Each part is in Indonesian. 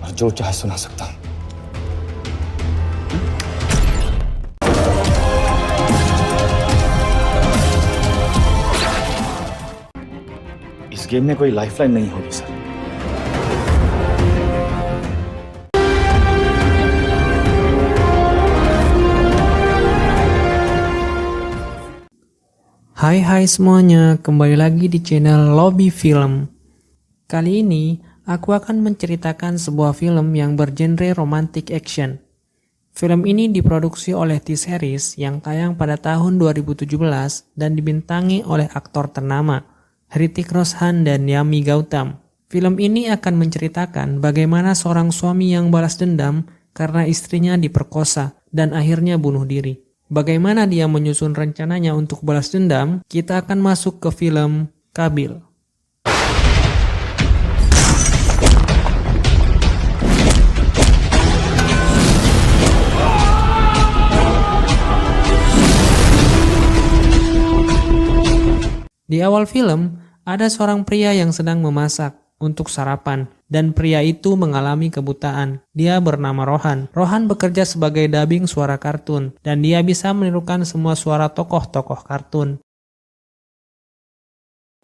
और जो चाहे सुना सकता हूं। इस गेम में कोई लाइफलाइन नहीं होगी sir. Hai semuanya, kembali lagi di channel Lobby Film. Kali ini, aku akan menceritakan sebuah film yang bergenre romantic action. Film ini diproduksi oleh T-Series yang tayang pada tahun 2017 dan dibintangi oleh aktor ternama, Hrithik Roshan dan Yami Gautam. Film ini akan menceritakan bagaimana seorang suami yang balas dendam karena istrinya diperkosa dan akhirnya bunuh diri. Bagaimana dia menyusun rencananya untuk balas dendam? Kita akan masuk ke film Kabil. Di awal film, ada seorang pria yang sedang memasak untuk sarapan, dan pria itu mengalami kebutaan. Dia bernama Rohan. Rohan bekerja sebagai dubbing suara kartun, dan dia bisa menirukan semua suara tokoh-tokoh kartun.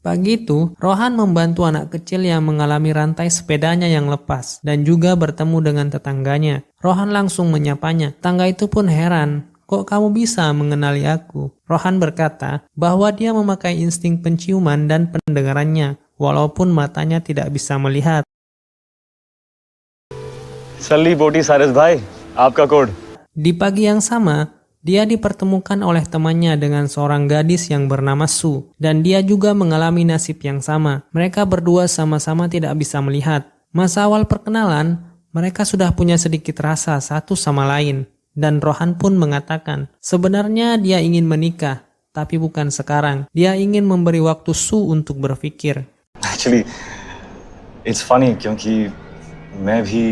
Pagi itu, Rohan membantu anak kecil yang mengalami rantai sepedanya yang lepas, dan juga bertemu dengan tetangganya. Rohan langsung menyapanya. Tetangga itu pun heran, "Kok kamu bisa mengenali aku?" Rohan berkata bahwa dia memakai insting penciuman dan pendengarannya, walaupun matanya tidak bisa melihat. सल्ली बोटी सारस भाई, आपका code. Di pagi yang sama, dia dipertemukan oleh temannya dengan seorang gadis yang bernama Su, dan dia juga mengalami nasib yang sama. Mereka berdua sama-sama tidak bisa melihat. Masa awal perkenalan, mereka sudah punya sedikit rasa satu sama lain, dan Rohan pun mengatakan, sebenarnya dia ingin menikah, tapi bukan sekarang. Dia ingin memberi waktu Su untuk berpikir. Actually, it's funny क्योंकि मैं भी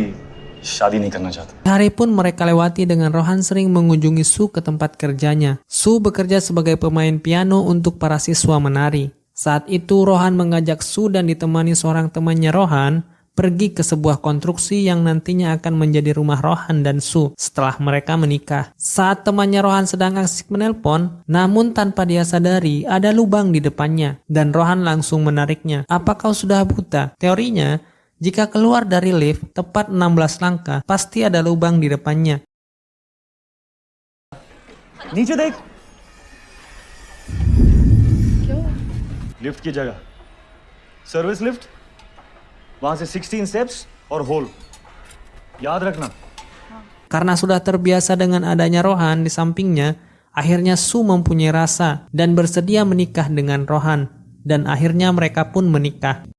शादी नहीं करना चाहता। Hari pun mereka lewati dengan Rohan sering mengunjungi Su ke tempat kerjanya. Su bekerja sebagai pemain piano untuk para siswa menari. Saat itu Rohan mengajak Su dan ditemani seorang temannya Rohan pergi ke sebuah konstruksi yang nantinya akan menjadi rumah Rohan dan Su setelah mereka menikah. Saat temannya Rohan sedang asik menelpon, namun tanpa dia sadari ada lubang di depannya, dan Rohan langsung menariknya. "Apa kau sudah buta?" Teorinya, jika keluar dari lift tepat 16 langkah, pasti ada lubang di depannya. नीचे देख, लिफ्ट की जगह service lift, वहां से 16 steps और होल, याद रखना। Karena sudah terbiasa dengan adanya Rohan di sampingnya, akhirnya Su mempunyai rasa dan bersedia menikah dengan Rohan, dan akhirnya mereka pun menikah.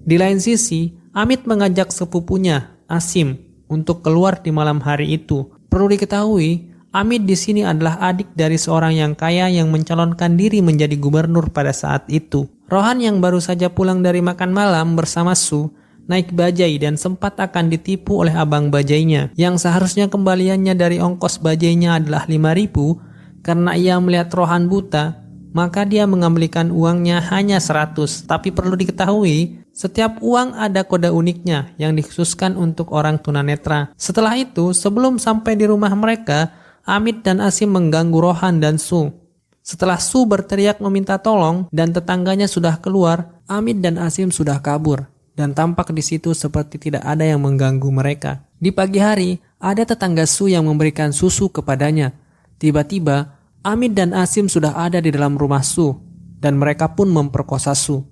Di lain sisi, Amit mengajak sepupunya, Asim, untuk keluar di malam hari itu. Perlu diketahui, Amit di sini adalah adik dari seorang yang kaya yang mencalonkan diri menjadi gubernur pada saat itu. Rohan yang baru saja pulang dari makan malam bersama Su, naik bajai dan sempat akan ditipu oleh abang bajainya, yang seharusnya kembaliannya dari ongkos bajainya adalah 5.000, karena ia melihat Rohan buta, maka dia mengembalikan uangnya hanya 100. Tapi perlu diketahui, setiap uang ada kode uniknya yang dikhususkan untuk orang tunanetra. Setelah itu, sebelum sampai di rumah mereka, Amit dan Asim mengganggu Rohan dan Su. Setelah Su berteriak meminta tolong dan tetangganya sudah keluar, Amit dan Asim sudah kabur, dan tampak di situ seperti tidak ada yang mengganggu mereka. Di pagi hari, ada tetangga Su yang memberikan susu kepadanya. Tiba-tiba, Amit dan Asim sudah ada di dalam rumah Su, dan mereka pun memperkosa Su.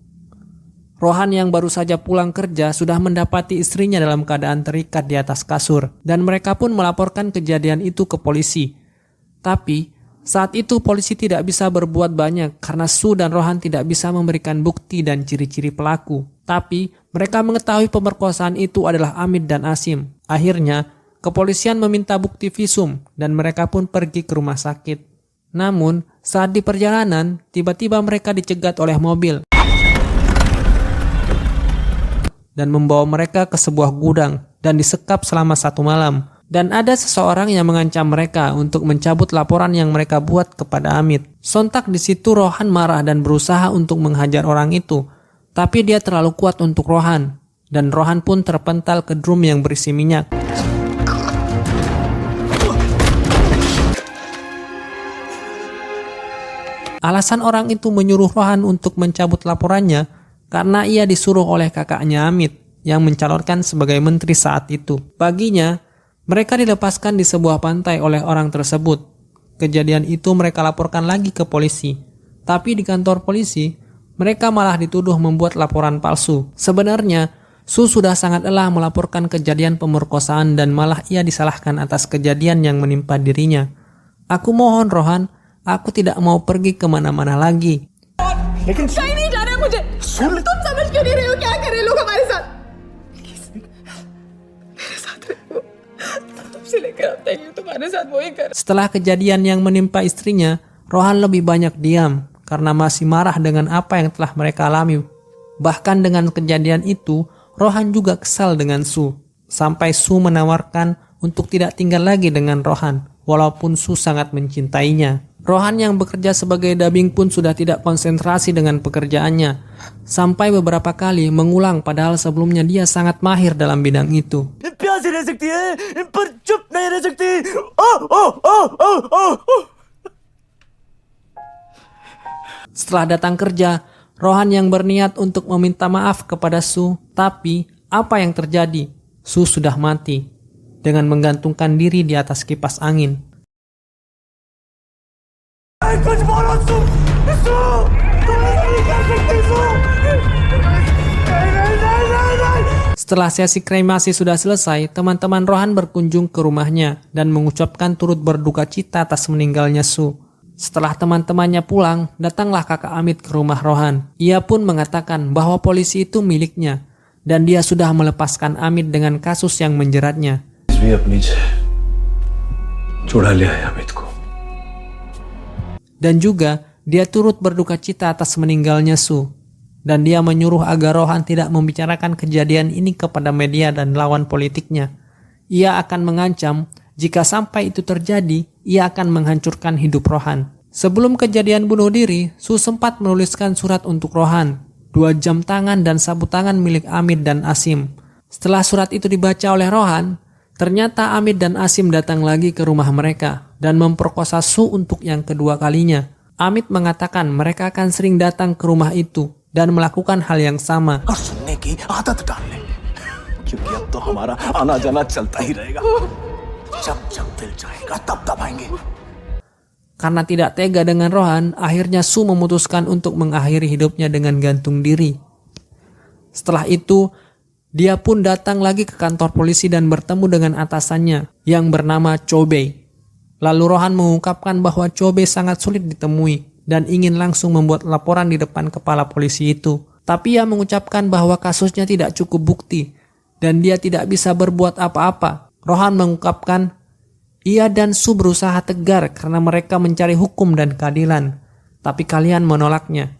Rohan yang baru saja pulang kerja sudah mendapati istrinya dalam keadaan terikat di atas kasur, dan mereka pun melaporkan kejadian itu ke polisi. Tapi, saat itu polisi tidak bisa berbuat banyak karena Su dan Rohan tidak bisa memberikan bukti dan ciri-ciri pelaku. Tapi, mereka mengetahui pemerkosaan itu adalah Amit dan Asim. Akhirnya, kepolisian meminta bukti visum, dan mereka pun pergi ke rumah sakit. Namun, saat di perjalanan, tiba-tiba mereka dicegat oleh mobil dan membawa mereka ke sebuah gudang dan disekap selama 1 malam. Dan ada seseorang yang mengancam mereka untuk mencabut laporan yang mereka buat kepada Amit. Sontak di situ Rohan marah dan berusaha untuk menghajar orang itu. Tapi dia terlalu kuat untuk Rohan, dan Rohan pun terpental ke drum yang berisi minyak. Alasan orang itu menyuruh Rohan untuk mencabut laporannya karena ia disuruh oleh kakaknya Amit yang mencalonkan sebagai menteri saat itu. Baginya, mereka dilepaskan di sebuah pantai oleh orang tersebut. Kejadian itu mereka laporkan lagi ke polisi. Tapi di kantor polisi, mereka malah dituduh membuat laporan palsu. Sebenarnya, Su sudah sangat lelah melaporkan kejadian pemerkosaan dan malah ia disalahkan atas kejadian yang menimpa dirinya. Aku mohon Rohan, aku tidak mau pergi kemana-mana lagi. कहीं नहीं जाना है मुझे। तुम समझ क्यों नहीं रहे हो क्या कर रहे लोग हमारे साथ? प्लीज मेरे साथ रहो। तब से लेकर अब तक तुम्हारे साथ वही कर। Setelah kejadian yang menimpa istrinya, Rohan lebih banyak diam karena masih marah dengan apa yang telah mereka alami. Bahkan dengan kejadian itu, Rohan juga kesal dengan Su. Sampai Su menawarkan untuk tidak tinggal lagi dengan Rohan, walaupun Su sangat mencintainya. Rohan yang bekerja sebagai dubbing pun sudah tidak konsentrasi dengan pekerjaannya. Sampai beberapa kali mengulang padahal sebelumnya dia sangat mahir dalam bidang itu. Setelah datang kerja, Rohan yang berniat untuk meminta maaf kepada Su, tapi apa yang terjadi? Su sudah mati dengan menggantungkan diri di atas kipas angin. Setelah sesi kremasi sudah selesai, teman-teman Rohan berkunjung ke rumahnya dan mengucapkan turut berduka cita atas meninggalnya Su. Setelah teman-temannya pulang, datanglah kakak Amit ke rumah Rohan. Ia pun mengatakan bahwa polisi itu miliknya dan dia sudah melepaskan Amit dengan kasus yang menjeratnya. Dan juga dia turut berduka cita atas meninggalnya Su. Dan dia menyuruh agar Rohan tidak membicarakan kejadian ini kepada media dan lawan politiknya. Ia akan mengancam jika sampai itu terjadi, ia akan menghancurkan hidup Rohan. Sebelum kejadian bunuh diri, Su sempat menuliskan surat untuk Rohan, 2 jam tangan dan sabu tangan milik Amit dan Asim. Setelah surat itu dibaca oleh Rohan, ternyata Amit dan Asim datang lagi ke rumah mereka dan memperkosa Su untuk yang kedua kalinya. Amit mengatakan mereka akan sering datang ke rumah itu dan melakukan hal yang sama. Karena tidak tega dengan Rohan, akhirnya Su memutuskan untuk mengakhiri hidupnya dengan gantung diri. Setelah itu, dia pun datang lagi ke kantor polisi dan bertemu dengan atasannya yang bernama Chobe. Lalu Rohan mengungkapkan bahwa Chobe sangat sulit ditemui dan ingin langsung membuat laporan di depan kepala polisi itu. Tapi ia mengucapkan bahwa kasusnya tidak cukup bukti dan dia tidak bisa berbuat apa-apa. Rohan mengungkapkan, ia dan Su berusaha tegar karena mereka mencari hukum dan keadilan, tapi kalian menolaknya.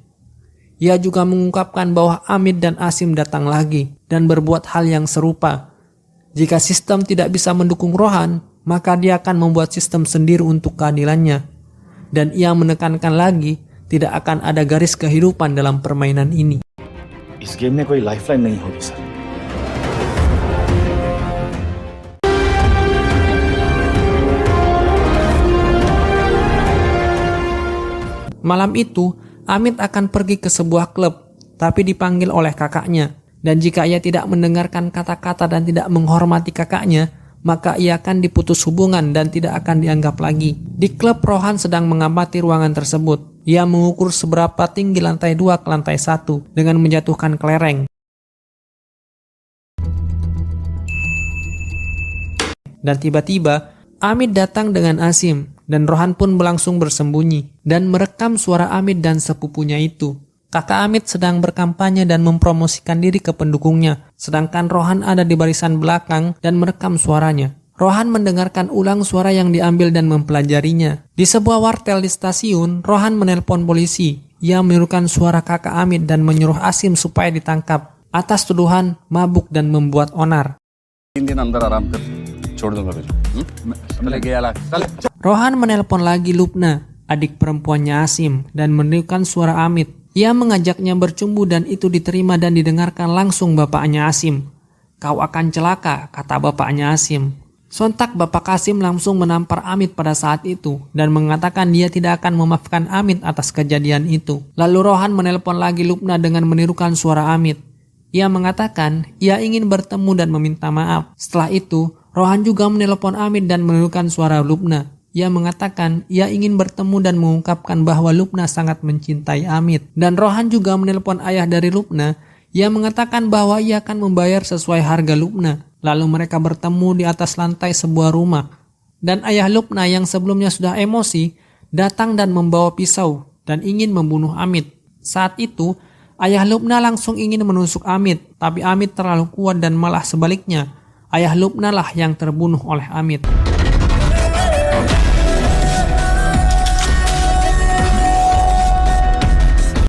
Ia juga mengungkapkan bahwa Amit dan Asim datang lagi dan berbuat hal yang serupa. Jika sistem tidak bisa mendukung Rohan, maka dia akan membuat sistem sendiri untuk keadilannya. Dan ia menekankan lagi, tidak akan ada garis kehidupan dalam permainan ini. इस गेम में कोई लाइफलाइन नहीं होगी sir. Malam itu, Amit akan pergi ke sebuah klub, tapi dipanggil oleh kakaknya. Dan jika ia tidak mendengarkan kata-kata dan tidak menghormati kakaknya, maka ia akan diputus hubungan dan tidak akan dianggap lagi. Di klub, Rohan sedang mengamati ruangan tersebut. Ia mengukur seberapa tinggi lantai 2 ke lantai 1 dengan menjatuhkan kelereng. Dan tiba-tiba, Amit datang dengan Asim, dan Rohan pun berlangsung bersembunyi dan merekam suara Amit dan sepupunya itu. Kakak Amit sedang berkampanye dan mempromosikan diri ke pendukungnya, sedangkan Rohan ada di barisan belakang dan merekam suaranya. Rohan mendengarkan ulang suara yang diambil dan mempelajarinya. Di sebuah wartel di stasiun, Rohan menelpon polisi. Ia menirukan suara kakak Amit dan menyuruh Asim supaya ditangkap atas tuduhan mabuk dan membuat onar. Rohan menelpon lagi Lubna, adik perempuannya Asim, dan menirukan suara Amit. Ia mengajaknya bercumbu dan itu diterima dan didengarkan langsung bapaknya Asim. "Kau akan celaka," kata bapaknya Asim. Sontak Bapak Asim langsung menampar Amit pada saat itu dan mengatakan dia tidak akan memaafkan Amit atas kejadian itu. Lalu Rohan menelpon lagi Lubna dengan menirukan suara Amit. Ia mengatakan ia ingin bertemu dan meminta maaf. Setelah itu, Rohan juga menelpon Amit dan menirukan suara Lubna. Ia mengatakan ia ingin bertemu dan mengungkapkan bahwa Lubna sangat mencintai Amit. Dan Rohan juga menelpon ayah dari Lubna. Ia mengatakan bahwa ia akan membayar sesuai harga Lubna. Lalu mereka bertemu di atas lantai sebuah rumah. Dan ayah Lubna yang sebelumnya sudah emosi, datang dan membawa pisau dan ingin membunuh Amit. Saat itu, ayah Lubna langsung ingin menusuk Amit, tapi Amit terlalu kuat dan malah sebaliknya. Ayah Lubna lah yang terbunuh oleh Amit.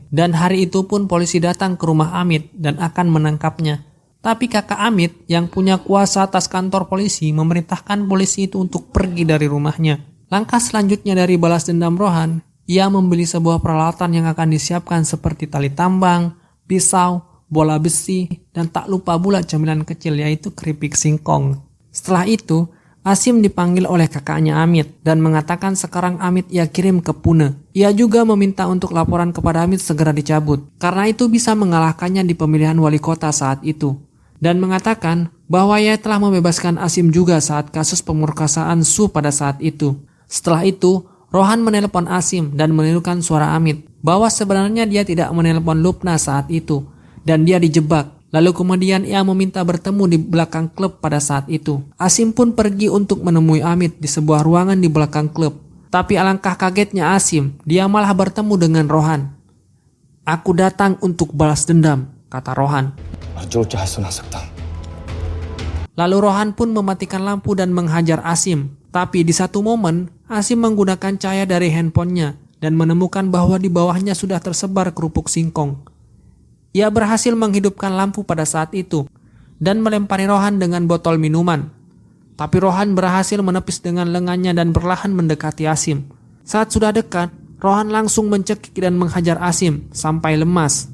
Dan hari itu pun polisi datang ke rumah Amit dan akan menangkapnya. Tapi kakak Amit yang punya kuasa atas kantor polisi memerintahkan polisi itu untuk pergi dari rumahnya. Langkah selanjutnya dari balas dendam Rohan, ia membeli sebuah peralatan yang akan disiapkan seperti tali tambang, pisau, bola besi, dan tak lupa pula cemilan kecil yaitu keripik singkong. Setelah itu, Asim dipanggil oleh kakaknya Amit dan mengatakan sekarang Amit ia kirim ke Pune. Ia juga meminta untuk laporan kepada Amit segera dicabut, karena itu bisa mengalahkannya di pemilihan wali kota saat itu. Dan mengatakan bahwa ia telah membebaskan Asim juga saat kasus pemerkosaan Su pada saat itu. Setelah itu, Rohan menelpon Asim dan menirukan suara Amit bahwa sebenarnya dia tidak menelpon Lubna saat itu dan dia dijebak. Lalu kemudian ia meminta bertemu di belakang klub pada saat itu. Asim pun pergi untuk menemui Amit di sebuah ruangan di belakang klub. Tapi alangkah kagetnya Asim, dia malah bertemu dengan Rohan. "Aku datang untuk balas dendam," kata Rohan. Lalu Rohan pun mematikan lampu dan menghajar Asim. Tapi di satu momen, Asim menggunakan cahaya dari handphonenya dan menemukan bahwa di bawahnya sudah tersebar kerupuk singkong. Ia berhasil menghidupkan lampu pada saat itu dan melempari Rohan dengan botol minuman. Tapi Rohan berhasil menepis dengan lengannya dan perlahan mendekati Asim. Saat sudah dekat, Rohan langsung mencekik dan menghajar Asim sampai lemas.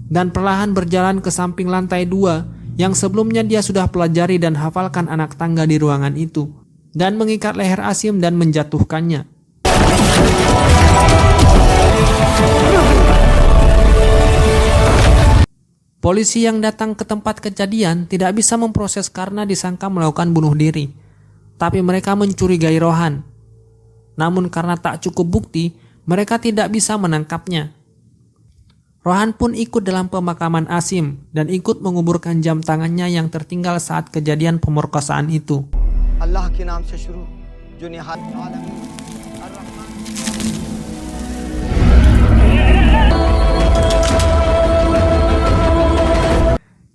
Dan perlahan berjalan ke samping lantai 2 yang sebelumnya dia sudah pelajari dan hafalkan anak tangga di ruangan itu, dan mengikat leher Asim dan menjatuhkannya. Polisi yang datang ke tempat kejadian tidak bisa memproses karena disangka melakukan bunuh diri, tapi mereka mencurigai Rohan. Namun karena tak cukup bukti, mereka tidak bisa menangkapnya. Rohan pun ikut dalam pemakaman Asim dan ikut menguburkan jam tangannya yang tertinggal saat kejadian pemerkosaan itu. Allah ke naam se shuru, jo nihayat alamin ar-Rahman.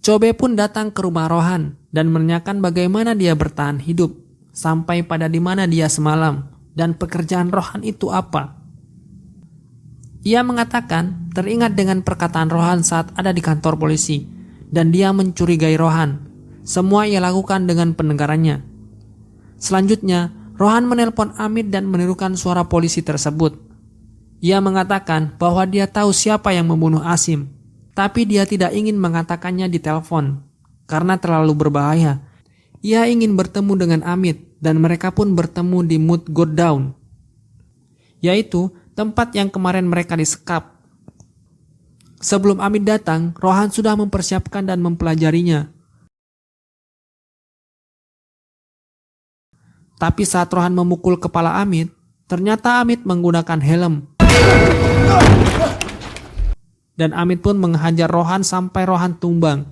Chobe pun datang ke rumah Rohan dan menanyakan bagaimana dia bertahan hidup sampai pada di mana dia semalam dan pekerjaan Rohan itu apa. Ia mengatakan teringat dengan perkataan Rohan saat ada di kantor polisi dan dia mencurigai Rohan. Semua ia lakukan dengan pendengarannya. Selanjutnya, Rohan menelpon Amit dan menirukan suara polisi tersebut. Ia mengatakan bahwa dia tahu siapa yang membunuh Asim, tapi dia tidak ingin mengatakannya di telepon karena terlalu berbahaya. Ia ingin bertemu dengan Amit dan mereka pun bertemu di Mood God Down, yaitu tempat yang kemarin mereka disekap. Sebelum Amit datang, Rohan sudah mempersiapkan dan mempelajarinya. Tapi saat Rohan memukul kepala Amit, ternyata Amit menggunakan helm. Dan Amit pun menghajar Rohan sampai Rohan tumbang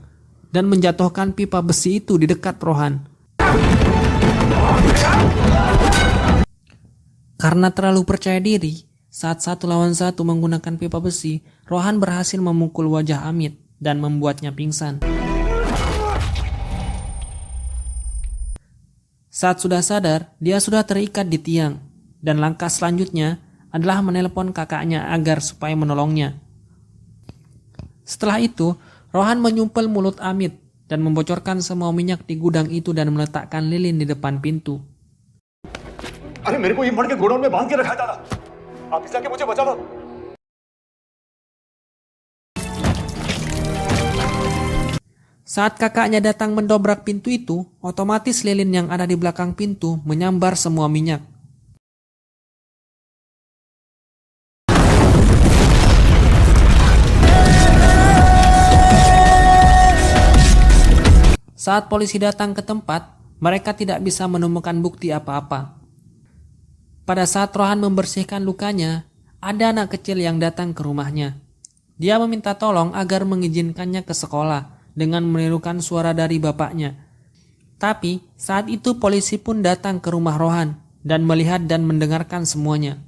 dan menjatuhkan pipa besi itu di dekat Rohan. Karena terlalu percaya diri, saat 1 lawan 1 menggunakan pipa besi, Rohan berhasil memukul wajah Amit dan membuatnya pingsan. Saat sudah sadar, dia sudah terikat di tiang, dan langkah selanjutnya adalah menelpon kakaknya agar supaya menolongnya. Setelah itu, Rohan menyumpel mulut Amit dan membocorkan semua minyak di gudang itu dan meletakkan lilin di depan pintu. अरे मेरे को ये मर के गोडाउन में बांध के रखा था आप इस जाके मुझे बचा लो Saat kakaknya datang mendobrak pintu itu, otomatis lilin yang ada di belakang pintu menyambar semua minyak. Saat polisi datang ke tempat, mereka tidak bisa menemukan bukti apa-apa. Pada saat Rohan membersihkan lukanya, ada anak kecil yang datang ke rumahnya. Dia meminta tolong agar mengizinkannya ke sekolah dengan menirukan suara dari bapaknya. Tapi saat itu polisi pun datang ke rumah Rohan dan melihat dan mendengarkan semuanya.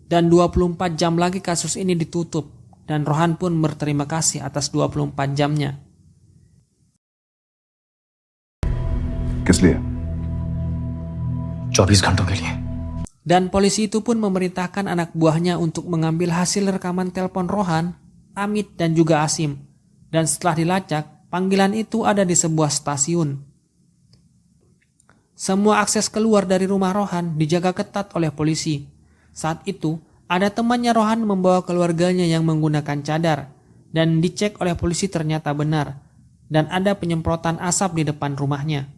Dan 24 jam lagi kasus ini ditutup dan Rohan pun berterima kasih atas 24 jamnya. किस लिए 24 घंटों के लिए Dan polisi itu pun memerintahkan anak buahnya untuk mengambil hasil rekaman telepon Rohan, Amit dan juga Asim. Dan setelah dilacak, panggilan itu ada di sebuah stasiun. Semua akses keluar dari rumah Rohan dijaga ketat oleh polisi. Saat itu, ada temannya Rohan membawa keluarganya yang menggunakan cadar. Dan dicek oleh polisi ternyata benar. Dan ada penyemprotan asap di depan rumahnya.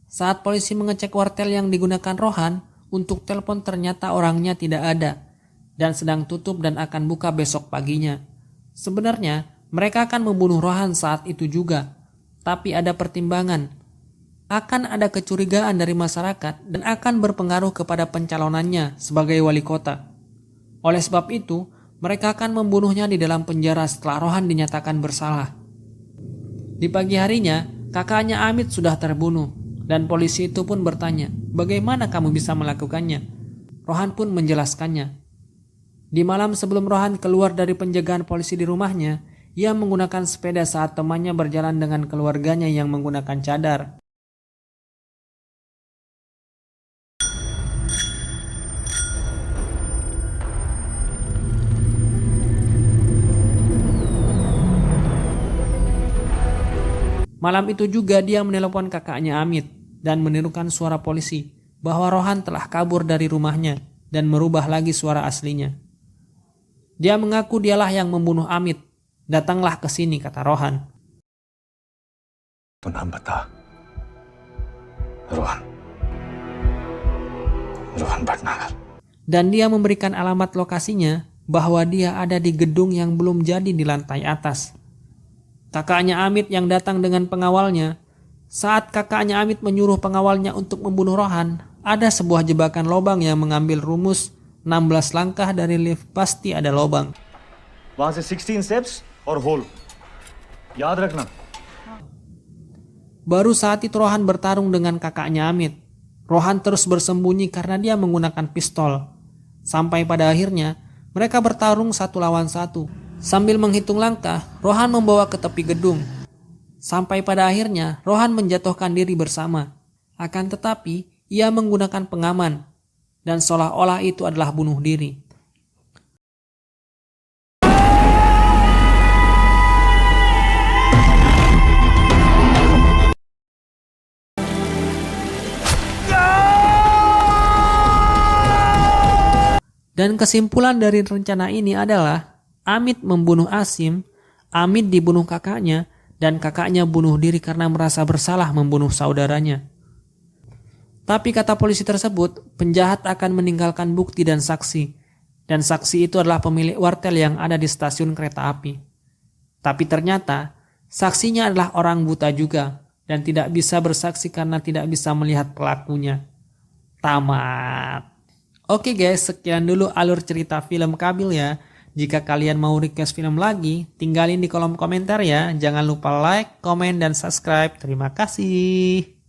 Saat polisi mengecek wartel yang digunakan Rohan, untuk telepon ternyata orangnya tidak ada. Dan sedang tutup dan akan buka besok paginya. Sebenarnya, mereka akan membunuh Rohan saat itu juga. Tapi ada pertimbangan. Akan ada kecurigaan dari masyarakat dan akan berpengaruh kepada pencalonannya sebagai wali kota. Oleh sebab itu, mereka akan membunuhnya di dalam penjara setelah Rohan dinyatakan bersalah. Di pagi harinya, kakaknya Amit sudah terbunuh. Dan polisi itu pun bertanya, bagaimana kamu bisa melakukannya? Rohan pun menjelaskannya. Di malam sebelum Rohan keluar dari penjagaan polisi di rumahnya, ia menggunakan sepeda saat temannya berjalan dengan keluarganya yang menggunakan cadar. Malam itu juga dia menelpon kakaknya Amit dan menirukan suara polisi bahwa Rohan telah kabur dari rumahnya dan merubah lagi suara aslinya. Dia mengaku dialah yang membunuh Amit. Datanglah ke sini, kata Rohan. तो नाम बता रोहन रोहन Bhatnagar Dan dia memberikan alamat lokasinya bahwa dia ada di gedung yang belum jadi di lantai atas. Kakaknya Amit yang datang dengan pengawalnya. Saat kakaknya Amit menyuruh pengawalnya untuk membunuh Rohan, ada sebuah jebakan lobang yang mengambil rumus 16 langkah dari lift pasti ada lobang. वहां से 16 steps और होल याद रखना Baru saat itu Rohan bertarung dengan kakaknya Amit. Rohan terus bersembunyi karena dia menggunakan pistol. Sampai pada akhirnya mereka bertarung 1 lawan 1. Sambil menghitung langkah, Rohan membawa ke tepi gedung. Sampai pada akhirnya Rohan menjatuhkan diri bersama. Akan tetapi ia menggunakan pengaman. Dan seolah-olah itu adalah bunuh diri. Dan kesimpulan dari rencana ini adalah Amit membunuh Asim, Amit dibunuh kakaknya, dan kakaknya bunuh diri karena merasa bersalah membunuh saudaranya. Tapi kata polisi tersebut, penjahat akan meninggalkan bukti dan saksi. Dan saksi itu adalah pemilik wartel yang ada di stasiun kereta api. Tapi ternyata, saksinya adalah orang buta juga, dan tidak bisa bersaksi karena tidak bisa melihat pelakunya. Tamat. Oke guys, sekian dulu alur cerita film Kabil ya. Jika kalian mau request film lagi, tinggalin di kolom komentar ya. Jangan lupa like, komen, dan subscribe. Terima kasih.